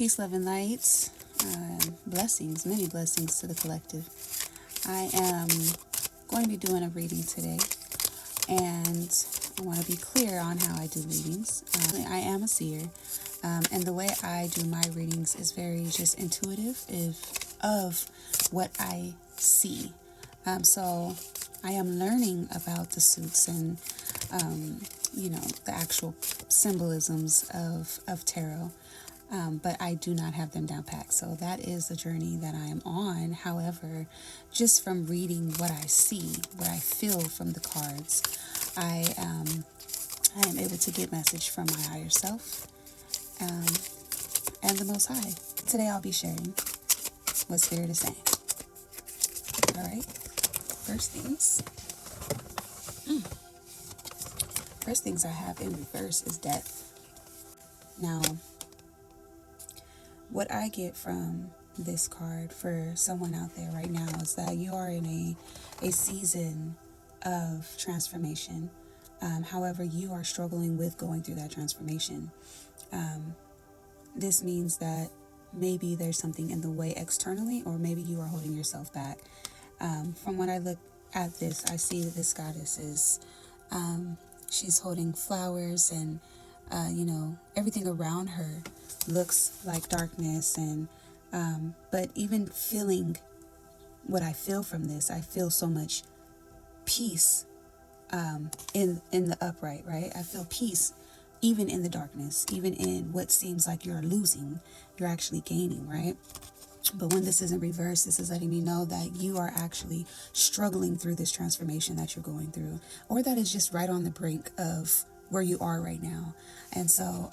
Peace, love, and light. Blessings, many blessings to the collective. I am going to be doing a reading today, and I want to be clear on how I do readings. I am a seer, and the way I do my readings is very just intuitive of what I see. So I am learning about the suits and, the actual symbolisms of tarot. But I do not have them down packed. So that is the journey that I am on. However, just from reading what I see, what I feel from the cards, I am able to get message from my higher self and the Most High. Today I'll be sharing what Spirit is saying. All right. First things I have in reverse is death. Now, what I get from this card for someone out there right now is that you are in a season of transformation. However, you are struggling with going through that transformation. This means that maybe there's something in the way externally, or maybe you are holding yourself back. From when I look at this, I see that this goddess is, she's holding flowers and, everything around her looks like darkness. And but even feeling what I feel from this, I feel so much peace in the upright, right? I feel peace even in the darkness, even in what seems like you're losing, you're actually gaining, right? But when this is in reverse, this is letting me know that you are actually struggling through this transformation that you're going through, or that is just right on the brink of where you are right now. And so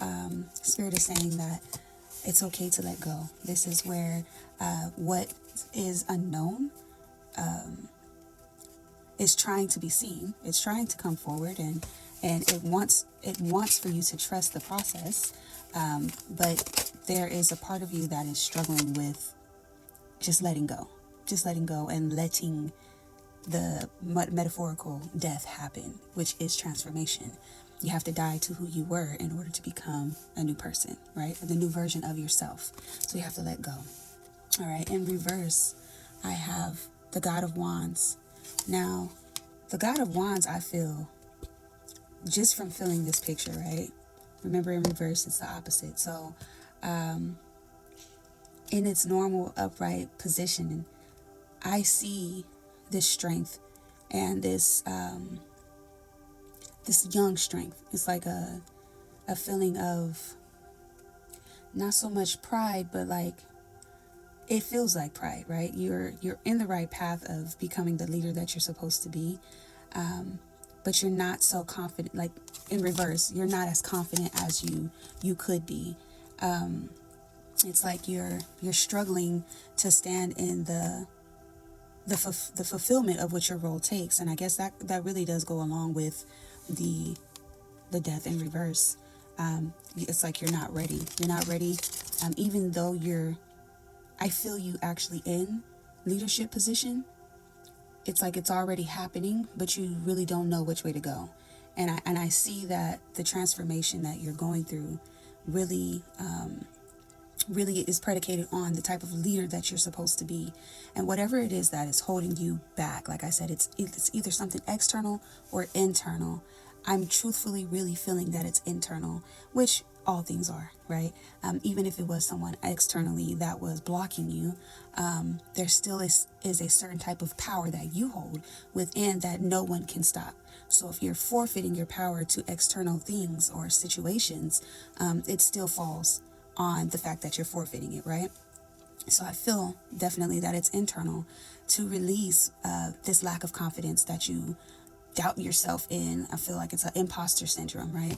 Spirit is saying that it's okay to let go. This is where what is unknown is trying to be seen. It's trying to come forward, and it wants for you to trust the process. But there is a part of you that is struggling with just letting go and letting the metaphorical death happen, which is transformation. You have to die to who you were in order to become a new person, right? The new version of yourself. So you have to let go. All right. In reverse, I have the God of Wands. Now, the God of Wands, I feel, just from feeling this picture, right? Remember, in reverse, it's the opposite. So, in its normal upright position, I see this strength and this young strength. It's like a feeling of not so much pride, but like it feels like pride, right? You're in the right path of becoming the leader that you're supposed to be, but you're not so confident. Like in reverse, you're not as confident as you could be. It's like you're struggling to stand in the fulfillment of what your role takes. And I guess that really does go along with the death in reverse. It's like you're not ready. You're not ready. Even though I feel you actually in leadership position. It's like it's already happening, but you really don't know which way to go. And I see that the transformation that you're going through really is predicated on the type of leader that you're supposed to be. And whatever it is that is holding you back, like I said, it's either something external or internal. I'm truthfully really feeling that it's internal, which all things are, right? Even if it was someone externally that was blocking you, there still is a certain type of power that you hold within that no one can stop. So if you're forfeiting your power to external things or situations, it still falls on the fact that you're forfeiting it, right? So I feel definitely that it's internal to release this lack of confidence that you doubt yourself in. I feel like it's an imposter syndrome, right?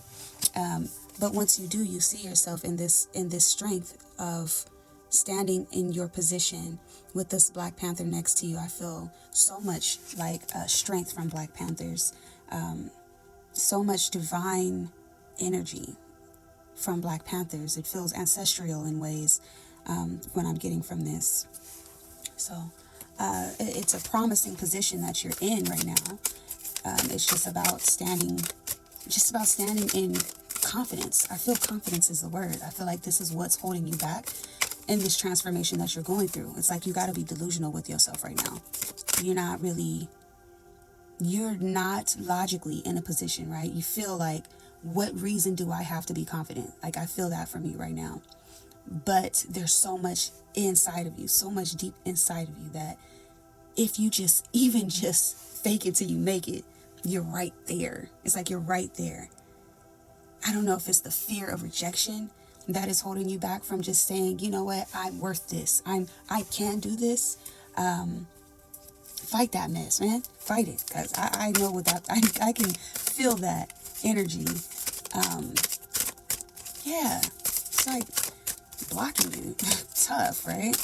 But once you do, you see yourself in this strength of standing in your position with this Black Panther next to you. I feel so much like strength from Black Panthers, so much divine energy from Black Panthers. It feels ancestral in ways when I'm getting from this. So it's a promising position that you're in right now. It's just about standing in confidence. I feel confidence is the word. I feel like this is what's holding you back in this transformation that you're going through. It's like you got to be delusional with yourself right now. You're not logically in a position, right? You feel like, what reason do I have to be confident? Like, I feel that from you right now. But there's so much inside of you, so much deep inside of you, that if you even just fake it till you make it, you're right there. It's like you're right there. I don't know if it's the fear of rejection that is holding you back from just saying, you know what, I'm worth this. I can do this. Fight that mess, man. Fight it. Because I know without, I can feel that energy. Yeah. It's like blocking you. Tough, right?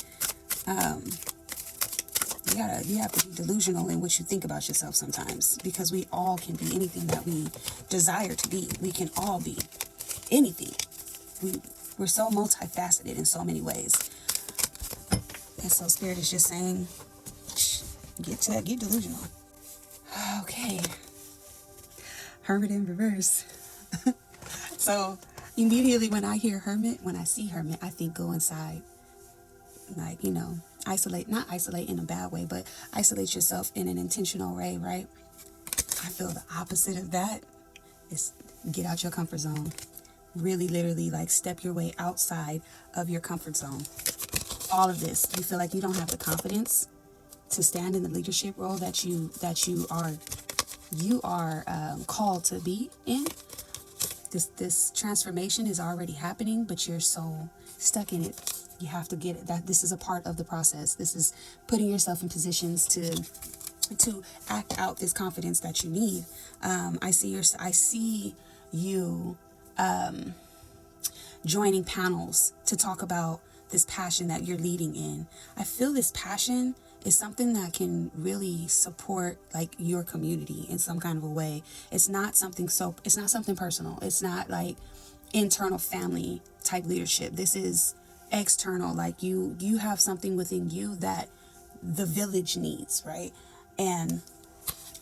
You have to be delusional in what you think about yourself sometimes, because we all can be anything that we desire to be. We can all be anything. We're so multifaceted in so many ways. And so Spirit is just saying, get delusional. Okay. Hermit in reverse. So immediately when I hear hermit, when I see hermit, I think go inside. Like, isolate, not isolate in a bad way, but isolate yourself in an intentional way, right? I feel the opposite of that is get out your comfort zone. Really, literally, like, step your way outside of your comfort zone. All of this, you feel like you don't have the confidence to stand in the leadership role that you are called to be in. This transformation is already happening, but you're so stuck in it. You have to get it, that this is a part of the process. This is putting yourself in positions to act out this confidence that you need. I see you joining panels to talk about this passion that you're leading in. I feel this passion is something that can really support, like, your community in some kind of a way. It's not something personal. It's not like internal family type leadership. This is external. Like, you have something within you that the village needs, right? And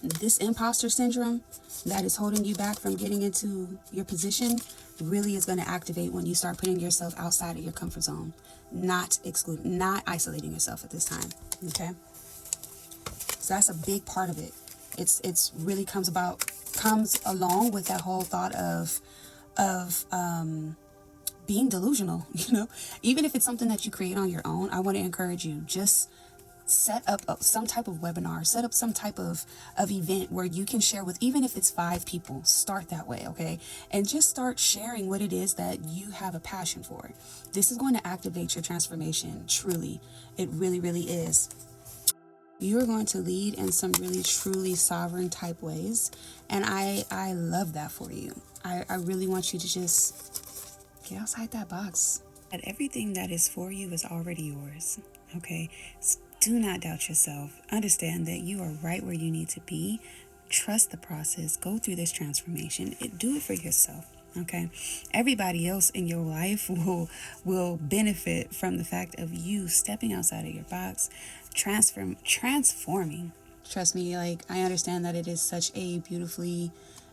this imposter syndrome that is holding you back from getting into your position really is going to activate when you start putting yourself outside of your comfort zone, not isolating yourself at this time. Okay, so that's a big part of it. It's really comes along with that whole thought of being delusional. Even if it's something that you create on your own, I want to encourage you, just set up some type of webinar, set up some type of event where you can share with, even if it's 5 people, start that way, okay? And just start sharing what it is that you have a passion for. This is going to activate your transformation, truly. It really, really is. You're going to lead in some really, truly sovereign type ways. And I love that for you. I really want you to just get outside that box. And everything that is for you is already yours, okay? Do not doubt yourself. Understand that you are right where you need to be. Trust the process. Go through this transformation. Do it for yourself, okay? Everybody else in your life will benefit from the fact of you stepping outside of your box, transforming. Trust me, like, I understand that it is such a beautifully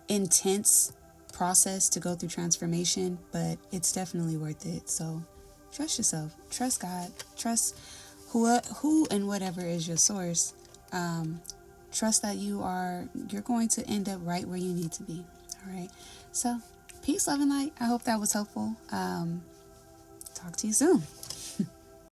intense process to go through transformation, but it's definitely worth it. So trust yourself, trust God, trust who and whatever is your source. Trust that you're going to end up right where you need to be. All right. So peace, love, and light. I hope that was helpful. Talk to you soon.